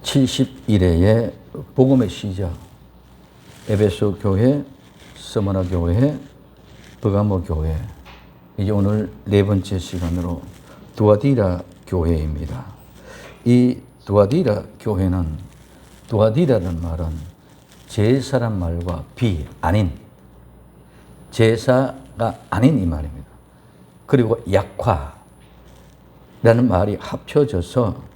71회의 복음의 시작, 에베소 교회, 스무나 교회, 버가모 교회, 이제 오늘 네 번째 시간으로 두아디라 교회입니다. 이 두아디라 교회는, 두아디라는 말은 제사란 말과 아닌, 제사가 아닌 이 말입니다. 그리고 약화라는 말이 합쳐져서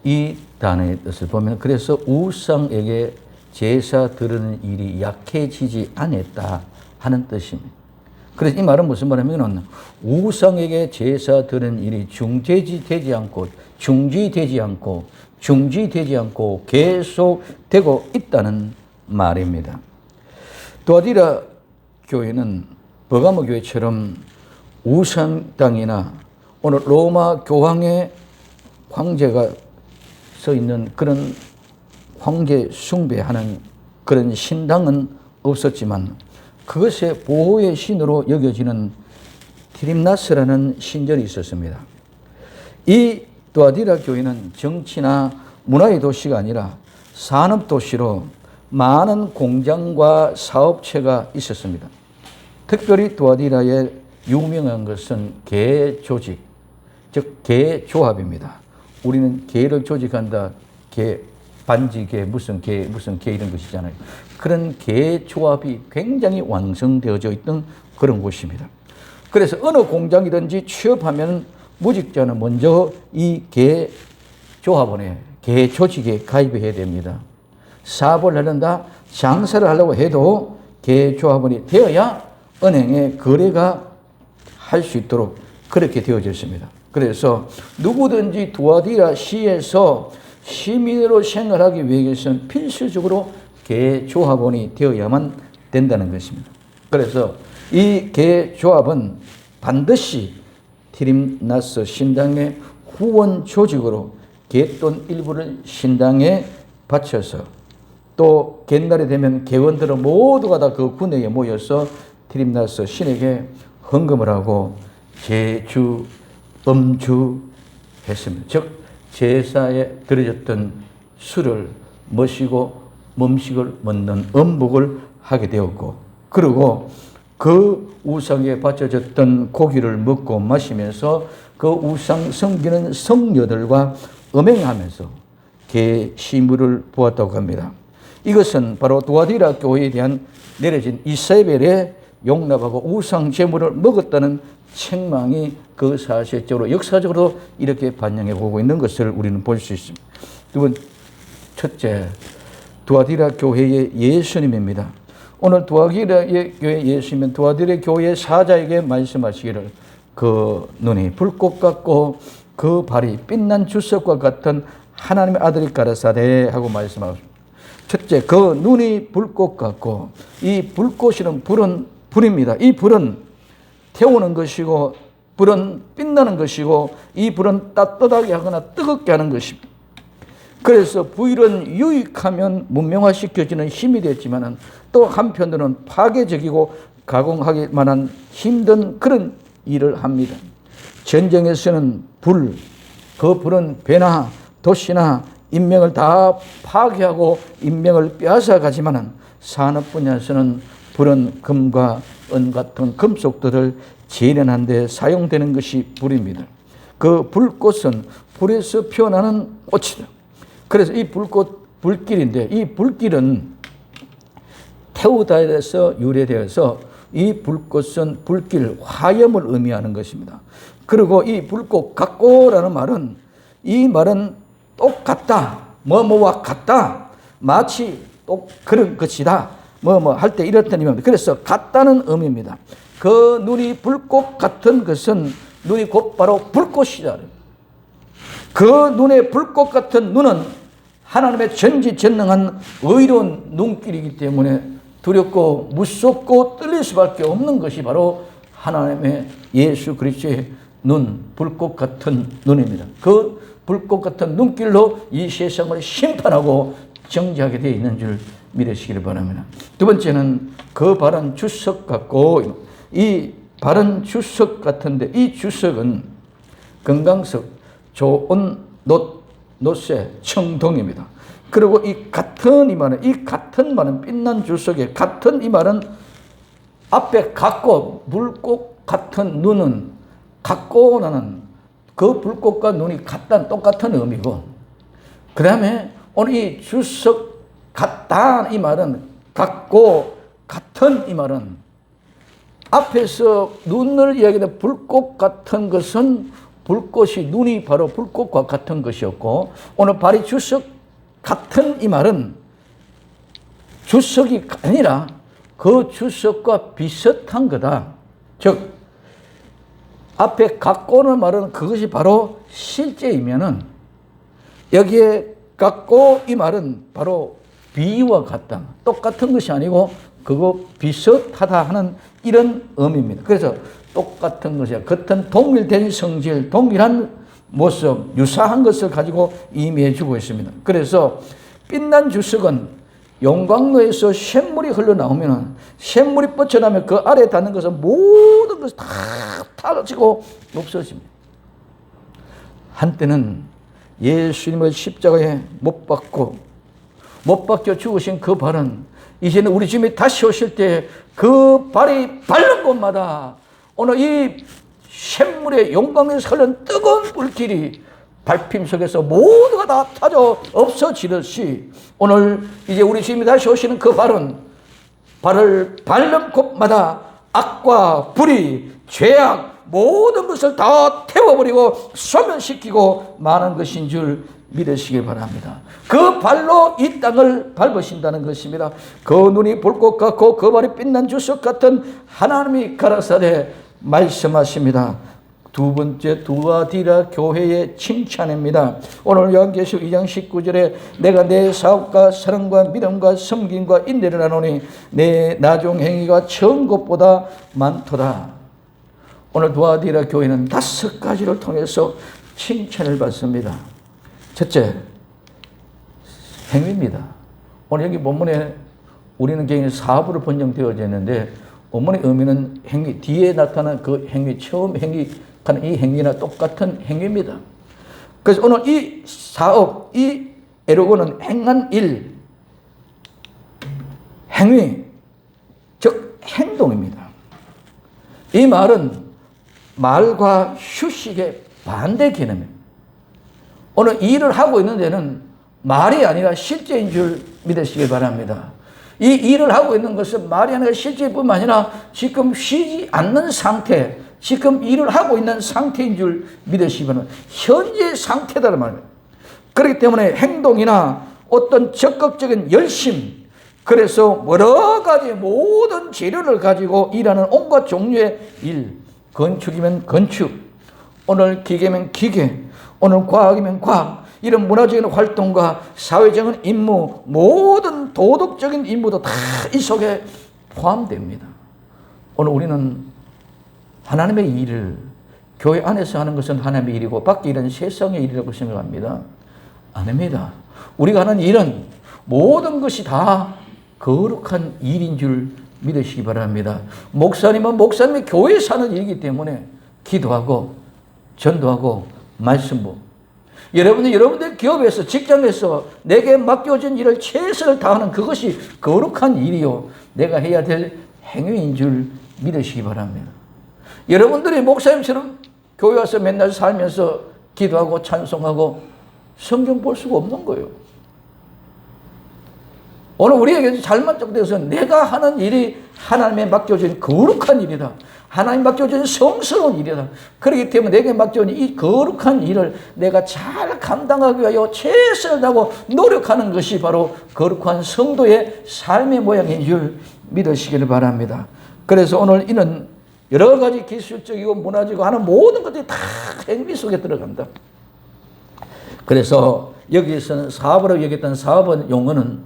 이 단어의 뜻을 보면, 그래서 우상에게 제사 드리는 일이 약해지지 않았다 하는 뜻입니다. 그래서 이 말은 무슨 말이냐면, 우상에게 제사 드리는 일이 중지되지 않고 계속되고 있다는 말입니다. 두아디라 교회는 버가모 교회처럼 우상당이나 오늘 로마 교황의 황제가 서 있는 그런 황제 숭배하는 그런 신당은 없었지만, 그것의 보호의 신으로 여겨지는 티림나스라는 신전이 있었습니다. 이 두아디라 교회는 정치나 문화의 도시가 아니라 산업 도시로 많은 공장과 사업체가 있었습니다. 특별히 두아디라의 유명한 것은 개 조직, 즉 개조합입니다. 우리는 개를 조직한다, 반지개, 무슨 개 이런 것이잖아요. 그런 개조합이 굉장히 완성되어져 있던 그런 곳입니다. 그래서 어느 공장이든지 취업하면 무직자는 먼저 이 개조합원에, 개조직에 가입해야 됩니다. 사업을 하려다, 장사를 하려고 해도 개조합원이 되어야 은행에 거래가 할 수 있도록 그렇게 되어져 있습니다. 그래서 누구든지 두아디라 시에서 시민으로 생활하기 위해서는 필수적으로 개조합원이 되어야만 된다는 것입니다. 그래서 이 개조합은 반드시 티림나스 신당의 후원 조직으로 개돈 일부를 신당에 바쳐서, 또 갯날이 되면 개원들은 모두가 다 그 군회에 모여서 티림나스 신에게 헌금을 하고 음주했습니다. 즉 제사에 드려졌던 술을 마시고 음식을 먹는 음복을 하게 되었고, 그리고 그 우상에 바쳐졌던 고기를 먹고 마시면서 그 우상 섬기는 성녀들과 음행하면서 개 시물을 보았다고 합니다. 이것은 바로 두아디라 교회에 대한 내려진 이세벨의 용납하고 우상 제물을 먹었다는 책망이 그 사실적으로 역사적으로 이렇게 반영해 보고 있는 것을 우리는 볼 수 있습니다. 두 번, 첫째, 두아디라 교회의 예수님입니다. 오늘 두아디라 교회 예수님은 두아디라 교회 사자에게 말씀하시기를, 그 눈이 불꽃 같고 그 발이 빛난 주석과 같은 하나님의 아들이 가라사대 하고 말씀하십니다. 첫째, 그 눈이 불꽃 같고, 이 불꽃이는 불입니다. 이 불은 태우는 것이고, 불은 빛나는 것이고, 이 불은 따뜻하게 하거나 뜨겁게 하는 것입니다. 그래서 불은 유익하면 문명화시켜지는 힘이 됐지만, 또 한편으로는 파괴적이고 가공하기 만한 힘든 그런 일을 합니다. 전쟁에서는 그 불은 배나 도시나 인명을 다 파괴하고 인명을 빼앗아가지만, 산업 분야에서는 불은 금과 은 같은 금속들을 재련하는 데 사용되는 것이 불입니다. 그 불꽃은 불에서 피어나는 꽃이다. 그래서 이 불길인데, 이 불길은 태우다에서 유래되어서 이 불꽃은 불길, 화염을 의미하는 것입니다. 그리고 이 불꽃 같고라는 말은, 이 말은 똑같다, 뭐뭐와 같다, 마치 그런 것이다, 할 때 이렇다는 의미입니다. 그래서 같다는 의미입니다. 그 눈이 불꽃 같은 것은 눈이 곧바로 불꽃이다. 그 눈의 불꽃 같은 눈은 하나님의 전지전능한 의로운 눈길이기 때문에 두렵고 무섭고 떨릴 수밖에 없는 것이 바로 하나님의 예수 그리스도의 눈, 불꽃 같은 눈입니다. 그 불꽃 같은 눈길로 이 세상을 심판하고 정지하게 되어 있는 줄 믿으시기를 바랍니다. 두 번째는 그 발은 주석 같고, 이 발은 주석 같은데, 이 주석은 건강석, 좋은 노쇠, 청동입니다. 그리고 이 같은 빛난 주석의 같은 이 말은 앞에 같고 물꽃 같은 눈은 같고 나는 그 불꽃과 눈이 같다는 똑같은 의미고, 그 다음에 오늘 이 주석 같다 이 말은 같고 같은 이 말은 앞에서 눈을 이야기하는 불꽃 같은 것은 불꽃이 눈이 바로 불꽃과 같은 것이었고, 오늘 발이 주석 같은 이 말은 주석이 아니라 그 주석과 비슷한 거다. 즉 앞에 같고는 말은 그것이 바로 실제이면은 여기에 같고 이 말은 바로 비와 같다. 똑같은 것이 아니고 그거 비슷하다 하는 이런 의미입니다. 그래서 똑같은 것이야. 같은 동일된 성질, 동일한 모습, 유사한 것을 가지고 의미해 주고 있습니다. 그래서 빛난 주석은 용광로에서 샘물이 흘러나오면 샘물이 뻗쳐나면 그 아래에 닿는 것은 모든 것이 다 타지고 없어집니다. 한때는 예수님을 십자가에 못 박혀 죽으신 그 발은 이제는 우리 주님이 다시 오실 때 그 발이 밟는 곳마다 오늘 이 샘물의 용광로에서 흐르는 뜨거운 불길이 밟힘 속에서 모두가 다 타져 없어지듯이 오늘 이제 우리 주님이 다시 오시는 그 발은 발을 밟는 곳마다 악과 불의, 죄악 모든 것을 다 태워버리고 소멸시키고 마는 것인 줄 믿으시길 바랍니다. 그 발로 이 땅을 밟으신다는 것입니다. 그 눈이 불꽃 같고 그 발이 빛난 주석 같은 하나님이 가라사대 말씀하십니다. 두 번째 두아디라 교회의 칭찬입니다. 오늘 요한계시록 2장 19절에 내가 내 사업과 사랑과 믿음과 섬김과 인내를 나누니 내 나중 행위가 처음 것보다 많도다. 오늘 두아디라 교회는 5가지를 통해서 칭찬을 받습니다. 첫째, 행위입니다. 오늘 여기 본문에 우리는 개인 사업으로 번역되어져 있는데 본문의 의미는 행위, 뒤에 나타난 그 행위, 처음 행위하는 이 행위나 똑같은 행위입니다. 그래서 오늘 이 사업, 이 에로고는 행한 일, 행위, 즉 행동입니다. 이 말은 말과 휴식의 반대 개념입니다. 오늘 일을 하고 있는 데는 말이 아니라 실제인 줄 믿으시기 바랍니다. 이 일을 하고 있는 것은 말이 아니라 실제일 뿐만 아니라 지금 쉬지 않는 상태, 지금 일을 하고 있는 상태인 줄 믿으시기 바랍니다. 현재 상태다는 말입니다. 그렇기 때문에 행동이나 어떤 적극적인 열심, 그래서 여러 가지 모든 재료를 가지고 일하는 온갖 종류의 일, 건축이면 건축, 오늘 기계면 기계, 오늘 과학이면 과학, 이런 문화적인 활동과 사회적인 임무, 모든 도덕적인 임무도 다 이 속에 포함됩니다. 오늘 우리는 하나님의 일을 교회 안에서 하는 것은 하나님의 일이고 밖에 일은 세상의 일이라고 생각합니다. 아닙니다. 우리가 하는 일은 모든 것이 다 거룩한 일인 줄 믿으시기 바랍니다. 목사님은 목사님의 교회에서 하는 일이기 때문에 기도하고 전도하고 말씀부, 여러분들 기업에서 직장에서 내게 맡겨진 일을 최선을 다하는 그것이 거룩한 일이요 내가 해야 될 행위인 줄 믿으시기 바랍니다. 여러분들이 목사님처럼 교회 와서 맨날 살면서 기도하고 찬송하고 성경 볼 수가 없는 거예요. 오늘 우리에게 잘못되어서 내가 하는 일이 하나님의 맡겨진 거룩한 일이다. 하나님 맡겨진 성스러운 일이다. 그렇기 때문에 내게 맡겨진 이 거룩한 일을 내가 잘 감당하기 위하여 최선을 다하고 노력하는 것이 바로 거룩한 성도의 삶의 모양인 줄 믿으시기를 바랍니다. 그래서 오늘 이는 여러 가지 기술적이고 문화적이고 하는 모든 것들이 다 행위 속에 들어간다. 그래서 여기에서는 사업으로 얘기했던 사업은 용어는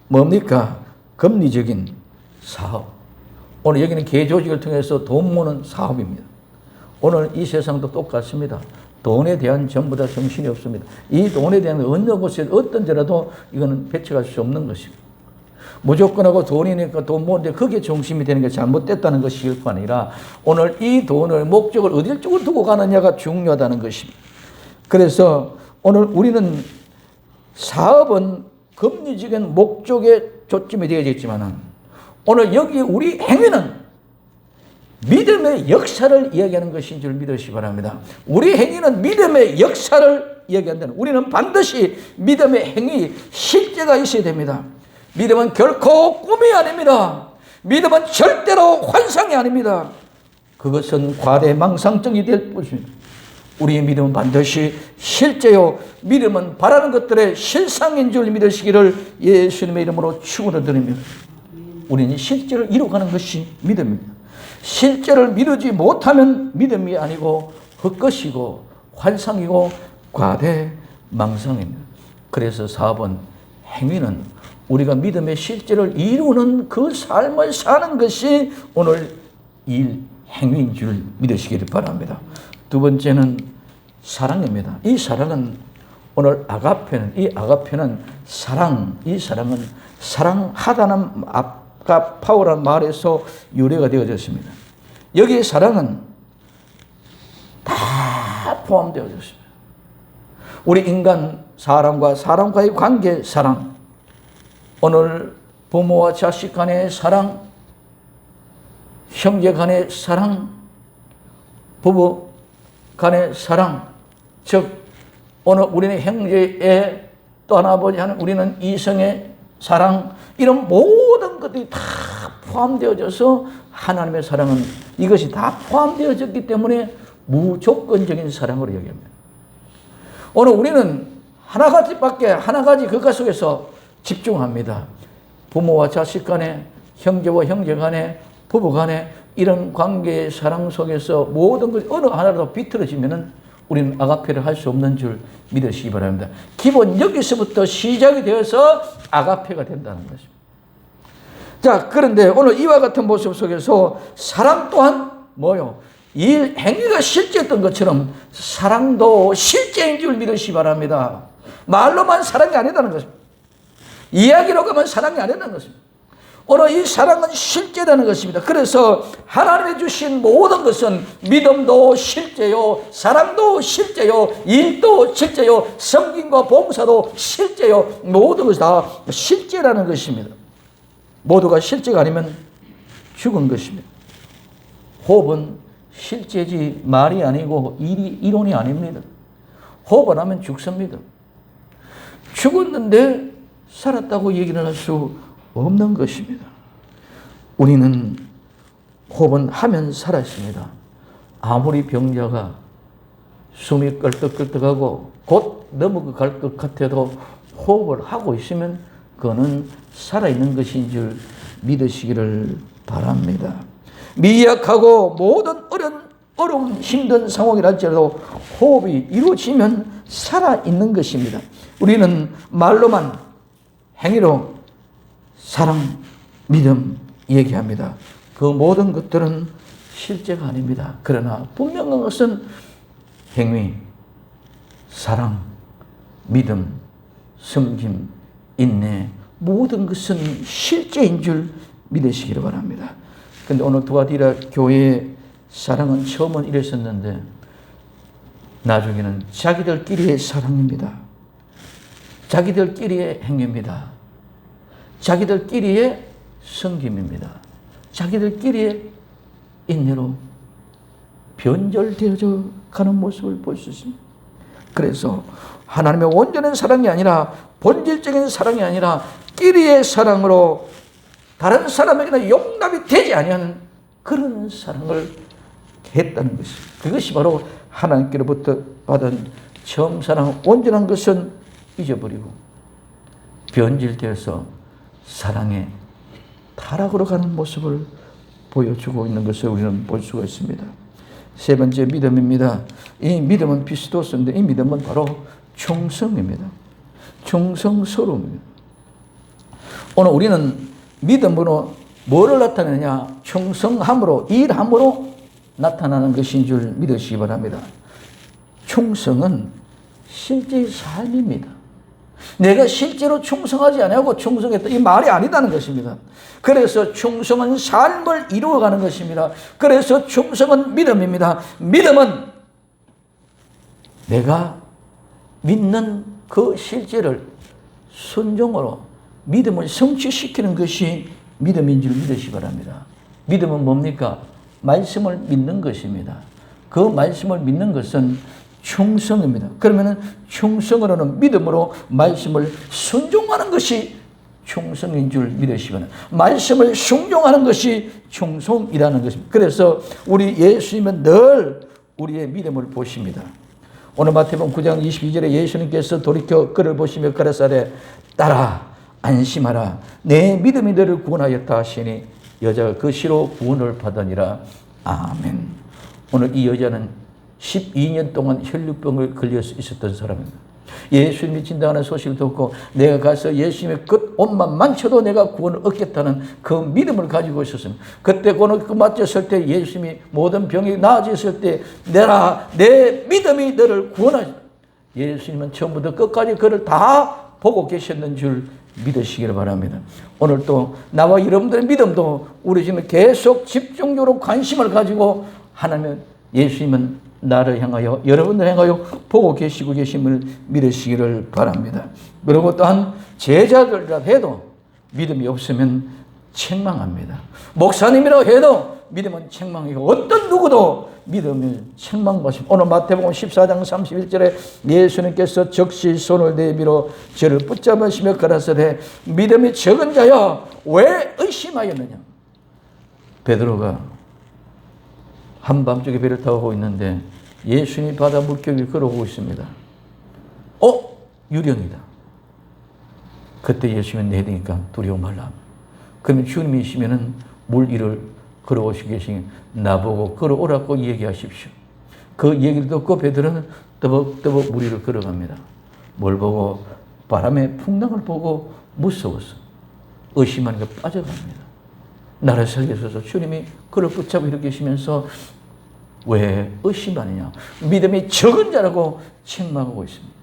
뭡니까? 금리적인 사업. 오늘 여기는 개조직을 통해서 돈 모으는 사업입니다. 오늘 이 세상도 똑같습니다. 돈에 대한 전부 다 정신이 없습니다. 이 돈에 대한 어느 곳에 어떤 데라도 이거는 배척할 수 없는 것입니다. 무조건하고 돈이니까 돈 모으는데 그게 중심이 되는 게 잘못됐다는 것일 뿐 아니라 오늘 이 돈을 목적을 어딜 쪽으로 두고 가느냐가 중요하다는 것입니다. 그래서 오늘 우리는 사업은 금리적인 목적에 초점이 되어져 있지만 오늘 여기 우리 행위는 믿음의 역사를 이야기하는 것인 줄 믿으시기 바랍니다. 우리 행위는 믿음의 역사를 이야기한다는, 우리는 반드시 믿음의 행위, 실제가 있어야 됩니다. 믿음은 결코 꿈이 아닙니다. 믿음은 절대로 환상이 아닙니다. 그것은 과대망상증이 될 것입니다. 우리의 믿음은 반드시 실제요, 믿음은 바라는 것들의 실상인 줄 믿으시기를 예수님의 이름으로 축원을 드립니다. 우리는 실제를 이루어가는 것이 믿음입니다. 실제를 믿지 못하면 믿음이 아니고 헛것이고 환상이고 과대망상입니다. 그래서 사업은, 행위는 우리가 믿음의 실제를 이루는 그 삶을 사는 것이 오늘 일, 행위인 줄 믿으시기를 바랍니다. 두 번째는 사랑입니다. 이 사랑은 오늘 아가페는, 이 아가페는 사랑, 이 사랑은 사랑하다는 아까 파울한 말에서 유래가 되어졌습니다. 여기에 사랑은 다 포함되어졌습니다. 우리 인간 사람과 사람과의 관계 사랑, 오늘 부모와 자식 간의 사랑, 형제 간의 사랑, 부부 간의 사랑, 즉 오늘 우리는 형제의 또 하나 아버지 하는 우리는 이성의 사랑, 이런 모든 것들이 다 포함되어져서 하나님의 사랑은 이것이 다 포함되어졌기 때문에 무조건적인 사랑으로 여깁니다. 오늘 우리는 하나 가지 그것 속에서 집중합니다. 부모와 자식 간에, 형제와 형제 간에, 부부 간에 이런 관계의 사랑 속에서 모든 것이 어느 하나라도 비틀어지면은 우리는 아가페를 할 수 없는 줄 믿으시기 바랍니다. 기본 여기서부터 시작이 되어서 아가페가 된다는 것입니다. 자, 그런데 오늘 이와 같은 모습 속에서 사랑 또한 뭐요? 이 행위가 실제였던 것처럼 사랑도 실제인 줄 믿으시기 바랍니다. 말로만 사랑이 아니다는 것입니다. 이야기로 가면 사랑이 아니다는 것입니다. 오늘 이 사랑은 실제라는 것입니다. 그래서 하나님이 주신 모든 것은 믿음도 실제요, 사랑도 실제요, 일도 실제요, 섬김과 봉사도 실제요, 모든 것이 다 실제라는 것입니다. 모두가 실제가 아니면 죽은 것입니다. 호흡은 실제지 말이 아니고 이론이 아닙니다. 호흡을 하면 죽습니다. 죽었는데 살았다고 얘기를 할 수 없는 것입니다. 우리는 호흡은 하면 살아있습니다. 아무리 병자가 숨이 끌떡끌떡하고 곧 넘어갈 것 같아도 호흡을 하고 있으면 그거는 살아있는 것인 줄 믿으시기를 바랍니다. 미약하고 모든 어려운 힘든 상황이랄지라도 호흡이 이루어지면 살아있는 것입니다. 우리는 말로만, 행위로 사랑, 믿음 얘기합니다. 그 모든 것들은 실제가 아닙니다. 그러나 분명한 것은 행위, 사랑, 믿음, 섬김, 인내, 모든 것은 실제인 줄 믿으시기를 바랍니다. 그런데 오늘 두아디라 교회의 사랑은 처음은 이랬었는데 나중에는 자기들끼리의 사랑입니다. 자기들끼리의 행위입니다. 자기들끼리의 섬김입니다. 자기들끼리의 인내로 변절되어져 가는 모습을 볼 수 있습니다. 그래서 하나님의 온전한 사랑이 아니라, 본질적인 사랑이 아니라 끼리의 사랑으로 다른 사람에게는 용납이 되지 아니하는 그런 사랑을 했다는 것입니다. 그것이 바로 하나님께로부터 받은 처음 사랑, 온전한 것은 잊어버리고 변질되어서 사랑의 타락으로 가는 모습을 보여주고 있는 것을 우리는 볼 수가 있습니다. 세 번째 믿음입니다. 이 믿음은 피스도스인데 이 믿음은 바로 충성입니다. 충성스러움입니다. 오늘 우리는 믿음으로 뭐를 나타내느냐? 충성함으로, 일함으로 나타나는 것인 줄 믿으시기 바랍니다. 충성은 실제의 삶입니다. 내가 실제로 충성하지 않고 충성했다, 이 말이 아니다는 것입니다. 그래서 충성은 삶을 이루어가는 것입니다. 그래서 충성은 믿음입니다. 믿음은 내가 믿는 그 실제를 순종으로 믿음을 성취시키는 것이 믿음인 줄 믿으시 바랍니다. 믿음은 뭡니까? 말씀을 믿는 것입니다. 그 말씀을 믿는 것은 충성입니다. 그러면은 충성으로는 믿음으로 말씀을 순종하는 것이 충성인 줄 믿으시거나 말씀을 순종하는 것이 충성이라는 것입니다. 그래서 우리 예수님은 늘 우리의 믿음을 보십니다. 오늘 마태복음 9장 22절에 예수님께서 돌이켜 그를 보시며 가라사대 따라 안심하라 내 믿음이 너를 구원하였다 하시니 여자가 그 시로 구원을 받으니라. 아멘. 오늘 이 여자는 12년 동안 혈류병을 걸려 있었던 사람입니다. 예수님이 진단하는 소식을 듣고 내가 가서 예수님의 끝 옷만 만져도 내가 구원을 얻겠다는 그 믿음을 가지고 있었습니다. 그때 그 맞았을 때 예수님이 모든 병이 나아졌을 때 내 믿음이 너를 구원하시다. 예수님은 처음부터 끝까지 그를 다 보고 계셨는 줄 믿으시기를 바랍니다. 오늘 또 나와 여러분들의 믿음도 우리 지금 계속 집중적으로 관심을 가지고 하나님 예수님은 나를 향하여 여러분들 향하여 보고 계시고 계심을 믿으시기를 바랍니다. 그리고 또한 제자들이라 해도 믿음이 없으면 책망합니다. 목사님이라 해도 믿음은 책망이고 어떤 누구도 믿음을 책망하십니다. 오늘 마태복음 14장 31절에 예수님께서 즉시 손을 내밀어 저를 붙잡으시며 가라사대 믿음이 적은 자야 왜 의심하였느냐. 베드로가 한밤중에 배를 타고 있는데 예수님이 바다 물결을 걸어오고 있습니다. 유령이다. 그때 예수님은 내리니까 두려워 말라. 그러면 주님이시면은 물 위를 걸어오시고 계시니 나보고 걸어오라고 얘기하십시오. 그 얘기를 듣고 베드로는 떠벅떠벅 물 위를 걸어갑니다. 뭘 보고? 바람의 풍랑을 보고 무서워서 의심하니까 빠져갑니다. 나를 살려줘서 주님이 그를 붙잡고 이렇게 계시면서 왜 의심하느냐? 믿음이 적은 자라고 책망하고 있습니다.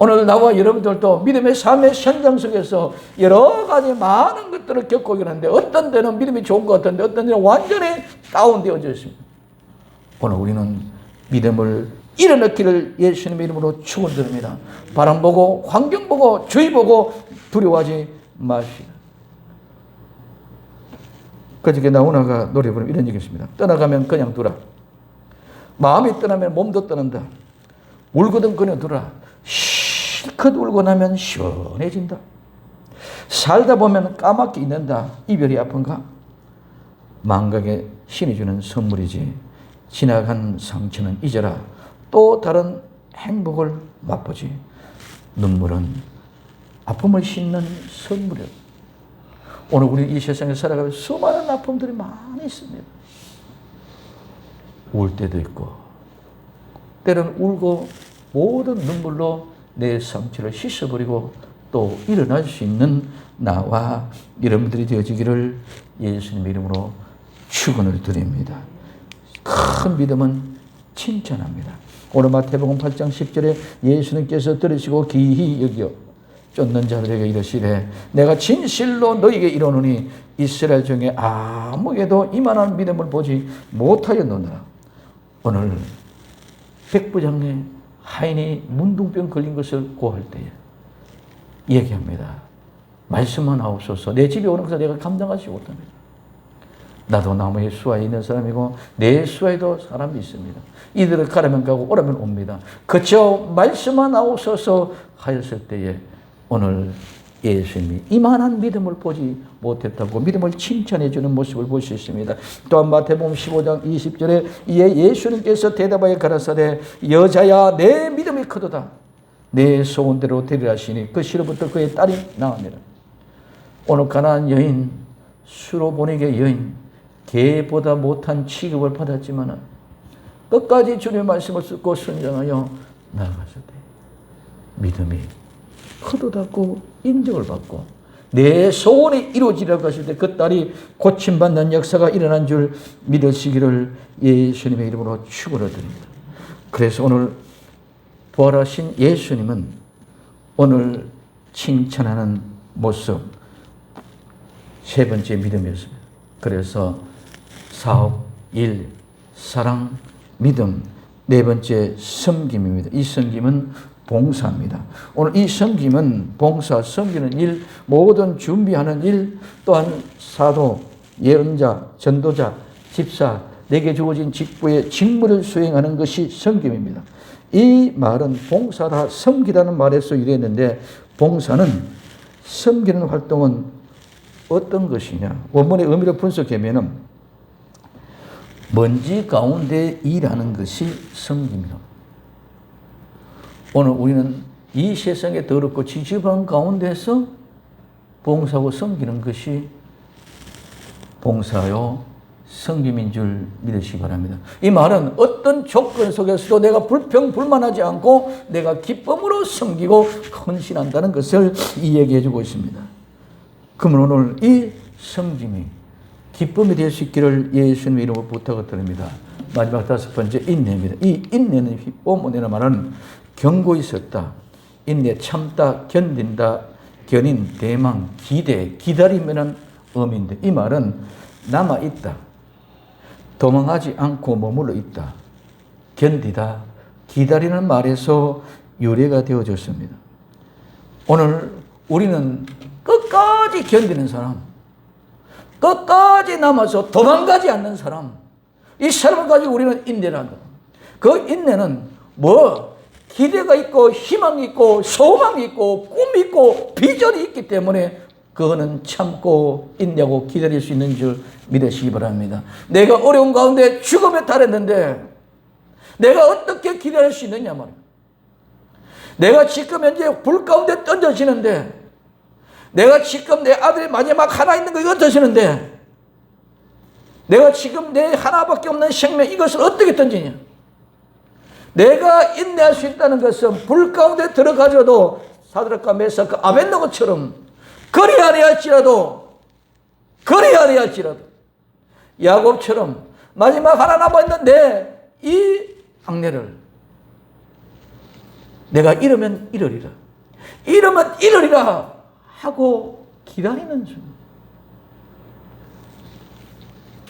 오늘 나와 여러분들도 믿음의 삶의 현장 속에서 여러 가지 많은 것들을 겪고 있는데 어떤 데는 믿음이 좋은 것 같은데 어떤 데는 완전히 다운되어져 있습니다. 오늘 우리는 믿음을 일어나기를 예수님의 이름으로 축원드립니다. 바람 보고 환경 보고 주의 보고 두려워하지 마시라. 그저께 나훈아가 노래 부르면 이런 얘기 있습니다. 떠나가면 그냥 두라. 마음이 떠나면 몸도 떠난다. 울거든 그냥 두라. 실컷 울고 나면 시원해진다. 살다 보면 까맣게 잊는다. 이별이 아픈가? 망각에 신이 주는 선물이지. 지나간 상처는 잊어라. 또 다른 행복을 맛보지. 눈물은 아픔을 씻는 선물이야. 오늘 우리 이 세상에 살아가면서 수많은 아픔들이 많이 있습니다. 울 때도 있고 때로는 울고 모든 눈물로 내 상처를 씻어버리고 또 일어날 수 있는 나와 여러분들이 되어지기를 예수님의 이름으로 축원을 드립니다. 큰 믿음은 칭찬합니다. 오늘 마태복음 8장 10절에 예수님께서 들으시고 기히 여겨 쫓는 자들에게 이르시되 내가 진실로 너에게 이르노니 이스라엘 중에 아무에게도 이만한 믿음을 보지 못하였느니라. 오늘 백부장의 하인이 문둥병 걸린 것을 고할 때에 얘기합니다. 말씀만 하옵소서. 내 집에 오는 것을 내가 감당하지 못합니다. 나도 나무의 수하에 있는 사람이고 내 수하에도 사람이 있습니다. 이들을 가라면 가고 오라면 옵니다. 그저 말씀만 하옵소서 하였을 때에 오늘 예수님이 이만한 믿음을 보지 못했다고 믿음을 칭찬해 주는 모습을 볼 수 있습니다. 또한 마태복음 15장 20절에 이에 예수님께서 대답하여 가라사대 여자야 내 믿음이 크도다. 내 소원대로 되리라 하시니 그 시로부터 그의 딸이 나옵니다. 오늘 가나안 여인 수로 보내게 여인 개보다 못한 취급을 받았지만 끝까지 주님의 말씀을 듣고 순종하여 나아갔을 때 믿음이 크도다고 인정을 받고 내 소원이 이루어지라고 하실 때 그 딸이 고침받는 역사가 일어난 줄 믿으시기를 예수님의 이름으로 축원을 드립니다. 그래서 오늘 부활하신 예수님은 오늘 칭찬하는 모습 세 번째 믿음이었습니다. 그래서 사업, 일, 사랑, 믿음 네 번째 섬김입니다. 이 섬김은 봉사입니다. 오늘 이 섬김은 봉사, 섬기는 일, 모든 준비하는 일, 또한 사도, 예언자, 전도자, 집사, 내게 주어진 직분의 직무를 수행하는 것이 섬김입니다. 이 말은 봉사다, 섬기다는 말에서 유래했는데, 봉사는 섬기는 활동은 어떤 것이냐? 원문의 의미를 분석하면은 먼지 가운데 일하는 것이 섬김이다. 오늘 우리는 이 세상에 더럽고 지저분한 가운데서 봉사하고 섬기는 것이 봉사요 섬김인 줄 믿으시기 바랍니다. 이 말은 어떤 조건 속에서도 내가 불평불만하지 않고 내가 기쁨으로 섬기고 헌신한다는 것을 이야기해 주고 있습니다. 그러면 오늘 이 섬김이 기쁨이 될 수 있기를 예수님의 이름으로 부탁을 드립니다. 마지막 5번째, 인내입니다. 이 인내는 본문에는 말하는 경고 있었다, 인내, 참다, 견딘다, 견인, 대망, 기대, 기다리면은 의미인데, 이 말은 남아있다, 도망하지 않고 머물러 있다, 견디다, 기다리는 말에서 유래가 되어졌습니다. 오늘 우리는 끝까지 견디는 사람, 끝까지 남아서 도망가지 않는 사람, 이 사람을 가지고 우리는 인내를 한다. 그 인내는 기대가 있고 희망이 있고 소망이 있고 꿈이 있고 비전이 있기 때문에 그거는 참고 인내하고 기다릴 수 있는 줄 믿으시기 바랍니다. 내가 어려운 가운데 죽음에 달했는데 내가 어떻게 기다릴 수 있느냐 말이야. 내가 지금 현재 불 가운데 던져지는데, 내가 지금 내 아들이 마지막 하나 있는 거 이거 던지는데, 내가 지금 내 하나밖에 없는 생명 이것을 어떻게 던지냐. 내가 인내할 수 있다는 것은 불 가운데 들어가져도 사드락과 메삭과 아벳느고처럼 그리하려 할지라도 야곱처럼 마지막 하나 남아있는데 이 악내를 내가 이러면 이러리라 하고 기다리는 중.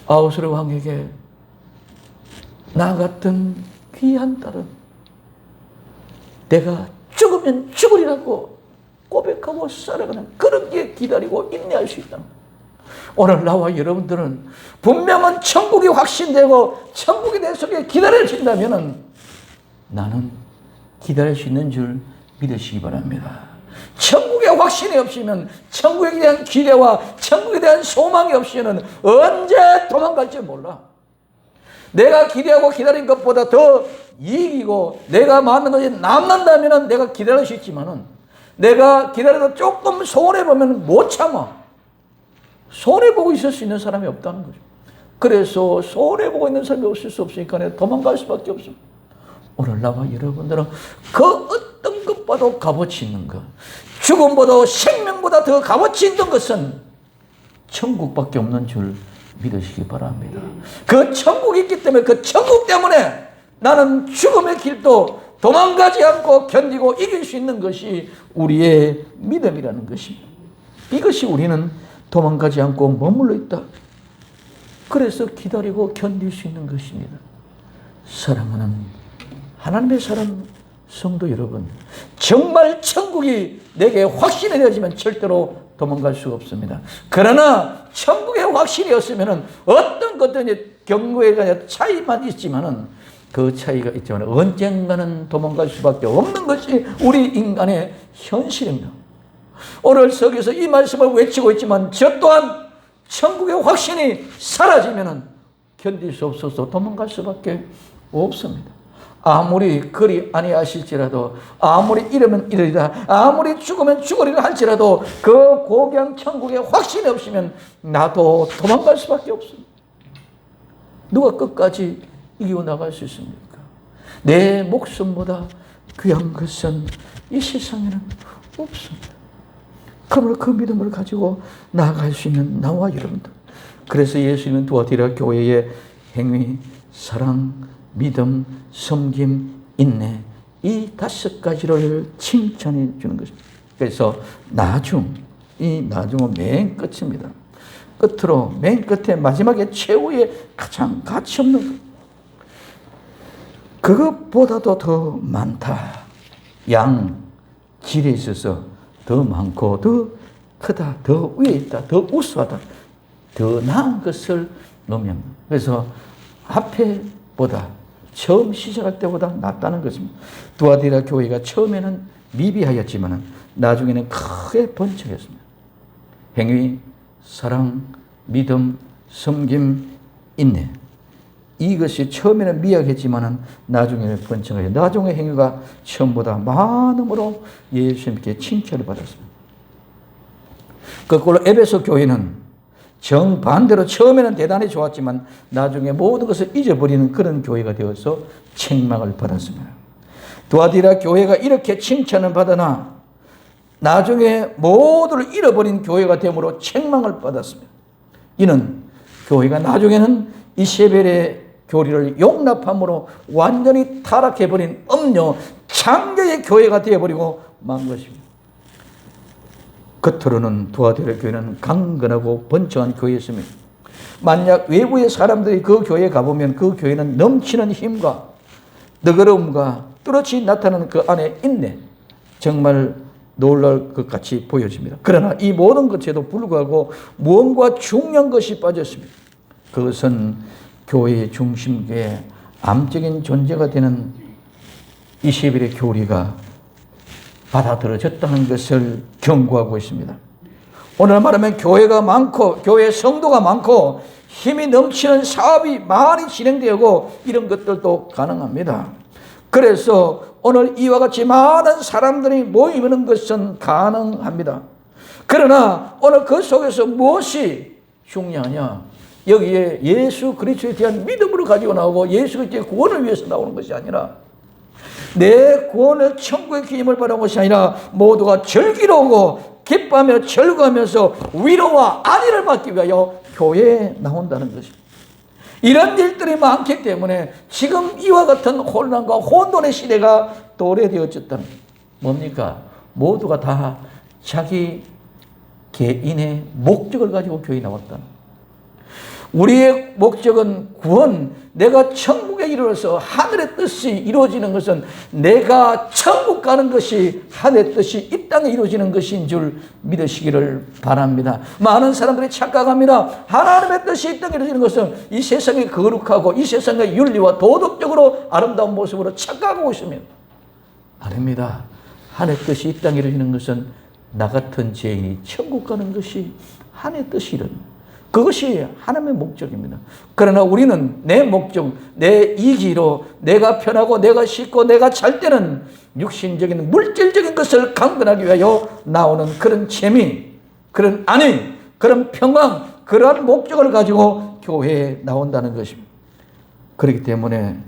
아우스르 왕에게 나 같은 귀한 딸은 내가 죽으면 죽으리라고 고백하고 살아가는 그런 게 기다리고 인내할 수 있다. 오늘 나와 여러분들은 분명한 천국이 확신되고 천국이 내 속에 기다려진다면 나는 기다릴 수 있는 줄 믿으시기 바랍니다. 천국의 확신이 없으면, 천국에 대한 기대와 천국에 대한 소망이 없이는 언제 도망갈지 몰라. 내가 기대하고 기다린 것보다 더 이익이고 내가 맞는 것이 남는다면 내가 기다릴 수 있지만은, 내가 기다려도 조금 손해보면 못 참아. 손해보고 있을 수 있는 사람이 없다는 거죠. 그래서 손해보고 있는 사람이 없을 수 없으니까 내가 도망갈 수밖에 없습니다. 오늘 나와 여러분들은 그 어떤 것보다 값어치 있는 것, 죽음보다 생명보다 더 값어치 있는 것은 천국밖에 없는 줄 믿으시기 바랍니다. 그 천국이 있기 때문에, 그 천국 때문에 나는 죽음의 길도 도망가지 않고 견디고 이길 수 있는 것이 우리의 믿음이라는 것입니다. 이것이 우리는 도망가지 않고 머물러 있다. 그래서 기다리고 견딜 수 있는 것입니다. 사랑하는 하나님의 사랑 성도 여러분, 정말 천국이 내게 확신이 되어지면 절대로 도망갈 수가 없습니다. 그러나 천국의 확신이었으면 어떤 것든지 경우에 관한 차이만 있지만은, 그 차이가 있지만 언젠가는 도망갈 수밖에 없는 것이 우리 인간의 현실입니다. 오늘 서기서 이 말씀을 외치고 있지만 저 또한 천국의 확신이 사라지면은 견딜 수 없어서 도망갈 수밖에 없습니다. 아무리 그리 아니하실지라도, 아무리 이러면 이러리라, 아무리 죽으면 죽으리라 할지라도 그 고귀한 천국의 확신이 없으면 나도 도망갈 수밖에 없습니다. 누가 끝까지 이기고 나갈 수 있습니까? 내 목숨보다 귀한 것은 이 세상에는 없습니다. 그러므로 그 믿음을 가지고 나아갈 수 있는 나와 여러분들, 그래서 예수님은 두아티라 교회의 행위, 사랑, 믿음, 섬김, 인내, 이 5가지를 칭찬해 주는 것입니다. 그래서 이 나중은 맨 끝입니다. 끝으로, 맨 끝에 마지막에 최후의 가장 가치 없는 것, 그것보다도 더 많다. 질에 있어서 더 많고 더 크다, 더 위에 있다, 더 우수하다, 더 나은 것을 의미합니다. 그래서 앞에보다 처음 시작할 때보다 낫다는 것입니다. 두아디라 교회가 처음에는 미비하였지만 나중에는 크게 번창했습니다. 행위, 사랑, 믿음, 섬김, 인내. 이것이 처음에는 미약했지만 나중에는 번창하여 나중에 행위가 처음보다 많음으로 예수님께 칭찬을 받았습니다. 거꾸로 에베소 교회는 정반대로 처음에는 대단히 좋았지만 나중에 모든 것을 잊어버리는 그런 교회가 되어서 책망을 받았습니다. 두아디라 교회가 이렇게 칭찬을 받으나 나중에 모두를 잃어버린 교회가 되므로 책망을 받았습니다. 이는 교회가 나중에는 이세벨의 교리를 용납함으로 완전히 타락해버린 음녀 창조의 교회가 되어버리고 만 것입니다. 겉으로는 두아디라 교회는 강건하고 번창한 교회였습니다. 만약 외부의 사람들이 그 교회에 가보면 그 교회는 넘치는 힘과 너그러움과 뚜렷이 나타나는 그 안에 인내, 정말 놀랄 것 같이 보여집니다. 그러나 이 모든 것에도 불구하고 무언가 중요한 것이 빠졌습니다. 그것은 교회의 중심에 암적인 존재가 되는 이세벨의 교리가 받아들여졌다는 것을 경고하고 있습니다. 오늘 말하면 교회가 많고 교회 성도가 많고 힘이 넘치는 사업이 많이 진행되고 이런 것들도 가능합니다. 그래서 오늘 이와 같이 많은 사람들이 모이는 것은 가능합니다. 그러나 오늘 그 속에서 무엇이 중요하냐? 여기에 예수 그리스도에 대한 믿음으로 가지고 나오고 예수 그리스도의 구원을 위해서 나오는 것이 아니라 내 구원의 천국의 기임을 바라는 것이 아니라 모두가 즐기러오고 기뻐하며 즐거워하면서 위로와 안위를 받기 위하여 교회에 나온다는 것입니다. 이런 일들이 많기 때문에 지금 이와 같은 혼란과 혼돈의 시대가 도래되어졌다는 뭡니까? 모두가 다 자기 개인의 목적을 가지고 교회에 나왔다는 우리의 목적은 구원, 내가 천국에 이르러서 하늘의 뜻이 이루어지는 것은 내가 천국 가는 것이 하늘의 뜻이 이 땅에 이루어지는 것인 줄 믿으시기를 바랍니다. 많은 사람들이 착각합니다. 하나님의 뜻이 이 땅에 이루어지는 것은 이 세상의 거룩하고 이 세상의 윤리와 도덕적으로 아름다운 모습으로 착각하고 있습니다. 아닙니다. 하늘의 뜻이 이 땅에 이루어지는 것은 나 같은 죄인이 천국 가는 것이 하늘의 뜻이 이루어집니다. 그것이 하나님의 목적입니다. 그러나 우리는 내 목적, 내 이기로 내가 편하고 내가 쉽고 내가 잘 때는 육신적인 물질적인 것을 강건하기 위하여 나오는 그런 재미, 그런 안위, 그런 평강, 그러한 목적을 가지고 교회에 나온다는 것입니다. 그렇기 때문에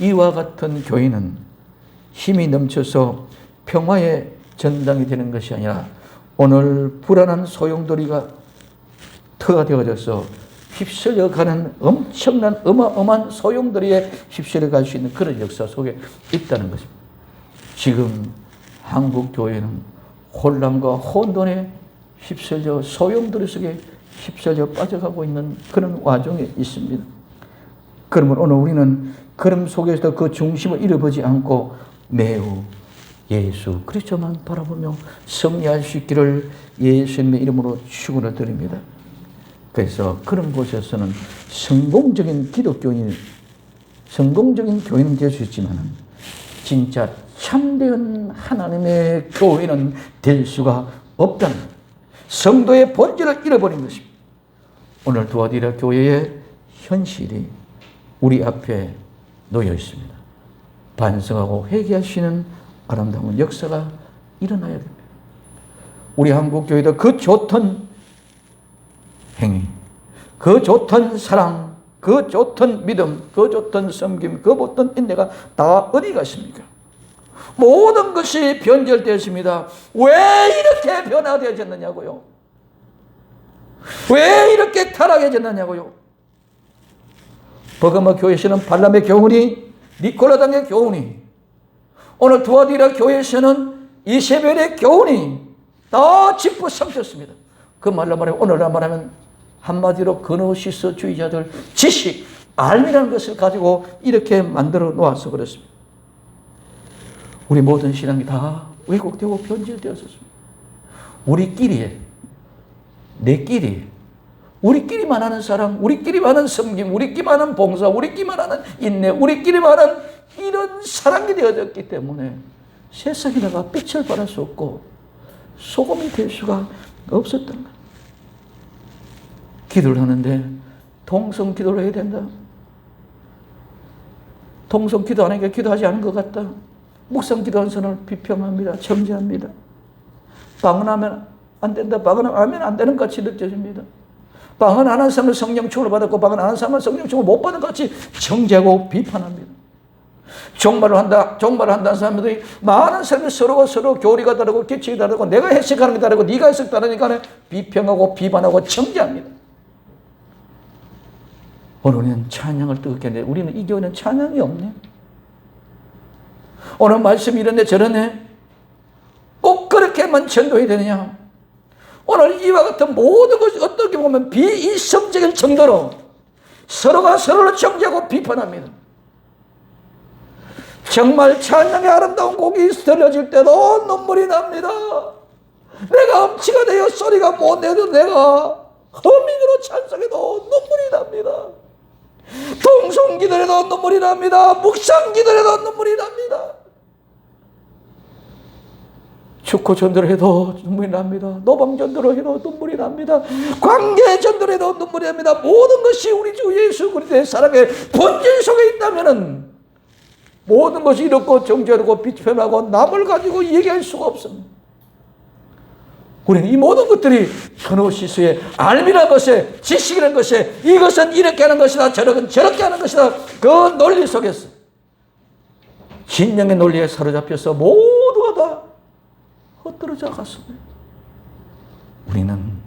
이와 같은 교회는 힘이 넘쳐서 평화의 전당이 되는 것이 아니라 오늘 불안한 소용돌이가 터가 되어져서 휩쓸려가는 엄청난 어마어마한 소용돌이에 휩쓸려갈 수 있는 그런 역사 속에 있다는 것입니다. 지금 한국 교회는 혼란과 혼돈에 휩쓸려 소용돌이 속에 휩쓸려 빠져가고 있는 그런 와중에 있습니다. 그러면 오늘 우리는 그런 속에서 그 중심을 잃어버리지 않고 매우 예수 그리스도만 바라보며 승리할 수 있기를 예수님의 이름으로 축원을 드립니다. 그래서 그런 곳에서는 성공적인 기독교인, 성공적인 교인은 될 수 있지만 진짜 참된 하나님의 교회는 될 수가 없다는 성도의 본질을 잃어버린 것입니다. 오늘 두아디라 교회의 현실이 우리 앞에 놓여 있습니다. 반성하고 회개하시는 아름다운 역사가 일어나야 됩니다. 우리 한국 교회도 그 좋던 행위, 그 좋던 사랑, 그 좋던 믿음, 그 좋던 섬김, 그 좋던 인내가 다 어디 갔습니까? 모든 것이 변절되었습니다. 왜 이렇게 변화되어졌느냐고요? 왜 이렇게 타락해졌느냐고요? 버가모 교회에서는 발람의 교훈이, 니콜라당의 교훈이, 오늘 두아디라 교회에서는 이세벨의 교훈이 다 짚어삼켰습니다. 그 말로 말하면 오늘날 말하면 한마디로 그노시스주의자들 지식, 알미라는 것을 가지고 이렇게 만들어 놓아서 그렇습니다. 우리 모든 신앙이 다 왜곡되고 변질되었습니다. 우리끼리, 내끼리, 우리끼리만 하는 사랑, 우리끼리만 하는 섬김, 우리끼리만 하는 봉사, 우리끼리만 하는 인내, 우리끼리만 하는 이런 사랑이 되어졌기 때문에 세상에다가 빛을 발할 수 없고 소금이 될 수가 없었던 거예요. 기도를 하는데 동성 기도를 해야 된다. 동성 기도 안 하니까 기도하지 않은 것 같다. 묵상 기도하는 사람을 비평합니다. 정죄합니다. 방언하면 안 된다. 방언하면 안 되는 것 같이 느껴집니다. 방언 안 하는 사람은 성령충을 받았고 방언 안 하는 사람은 성령충을 못 받은 것 같이 정죄하고 비판합니다. 종말을 한다는 사람들이 많은 사람들이 서로가 서로 교리가 다르고 규칙이 다르고 내가 해석하는 게 다르고 네가 해석 다르니까 비평하고 비판하고 정죄합니다. 오늘은 찬양을 뜨겁게 했는데 우리는 이 교회는 찬양이 없네. 오늘 말씀이 이러네 저러네. 꼭 그렇게만 전도해야 되느냐. 오늘 이와 같은 모든 것이 어떻게 보면 비이성적인 정도로 서로가 서로를 정죄하고 비판합니다. 정말 찬양의 아름다운 곡이 들려질 때도 눈물이 납니다. 내가 음치가 되어 소리가 못 내도 내가 허밍으로 찬송해도 눈물이 납니다. 동성기도에도 눈물이 납니다. 묵상기도에도 눈물이 납니다. 축구 전도를 해도 눈물이 납니다. 노방 전도를 해도 눈물이 납니다. 관계 전도를 해도 눈물이 납니다. 모든 것이 우리 주 예수 그리스도의 사랑의 본질 속에 있다면은 모든 것이 이렇고 정죄하고 비판하고 남을 가지고 얘기할 수가 없습니다. 우리는 이 모든 것들이 현오시수의 알미라는 것에 지식이라는 것에 이것은 이렇게 하는 것이다 저것은 저렇게 하는 것이다 그 논리 속에서 진영의 논리에 사로잡혀서 모두가 다 헛들어져 갔습니다. 우리는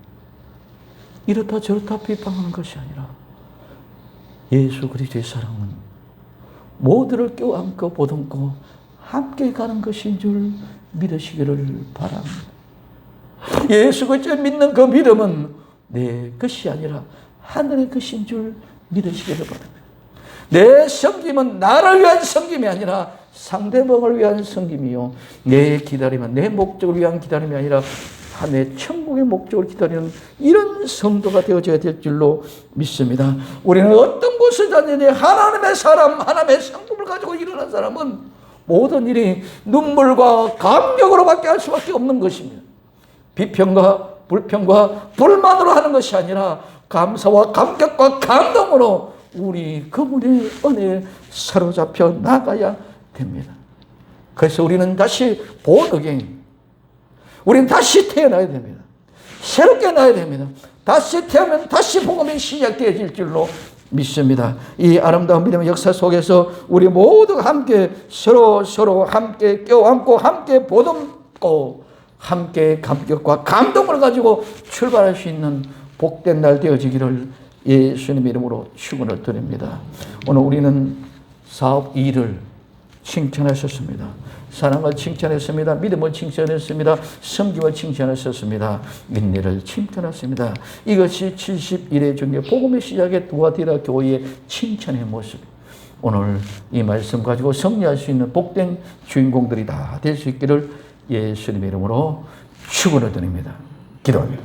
이렇다 저렇다 비판하는 것이 아니라 예수 그리스도의 사랑은 모두를 껴안고 보듬고 함께 가는 것인 줄 믿으시기를 바랍니다. 예수 그리스도를 믿는 그 믿음은 내 것이 아니라 하늘의 것인 줄 믿으시기를 바랍니다. 내 섬김은 나를 위한 섬김이 아니라 상대방을 위한 섬김이요. 내 기다림은 내 목적을 위한 기다림이 아니라 내 천국의 목적을 기다리는 이런 성도가 되어져야 될 줄로 믿습니다. 우리는 어떤 곳을 다니니 하나님의 사람, 하나님의 성품을 가지고 일어난 사람은 모든 일이 눈물과 감격으로밖에 할 수밖에 없는 것입니다. 비평과 불평과 불만으로 하는 것이 아니라 감사와 감격과 감동으로 우리 그분의 은혜에 사로잡혀 나가야 됩니다. 그래서 우리는 다시 보너게인, 우리는 다시 태어나야 됩니다. 새롭게 나야 됩니다. 다시 태어나면 다시 복음이 시작되어질 줄로 믿습니다. 이 아름다운 믿음의 역사 속에서 우리 모두가 함께 서로 함께 껴안고 함께 보듬고 함께 감격과 감동을 가지고 출발할 수 있는 복된 날 되어지기를 예수님의 이름으로 축원을 드립니다. 오늘 우리는 사업 일을 칭찬하셨습니다. 사랑을 칭찬했습니다. 믿음을 칭찬했습니다. 섬김을 칭찬하셨습니다. 인내를 칭찬했습니다. 이것이 71회 중에 복음의 시작의 두아디라 교회의 칭찬의 모습. 오늘 이 말씀 가지고 승리할 수 있는 복된 주인공들이 다 될 수 있기를 예수님의 이름으로 축원을 드립니다. 기도합니다.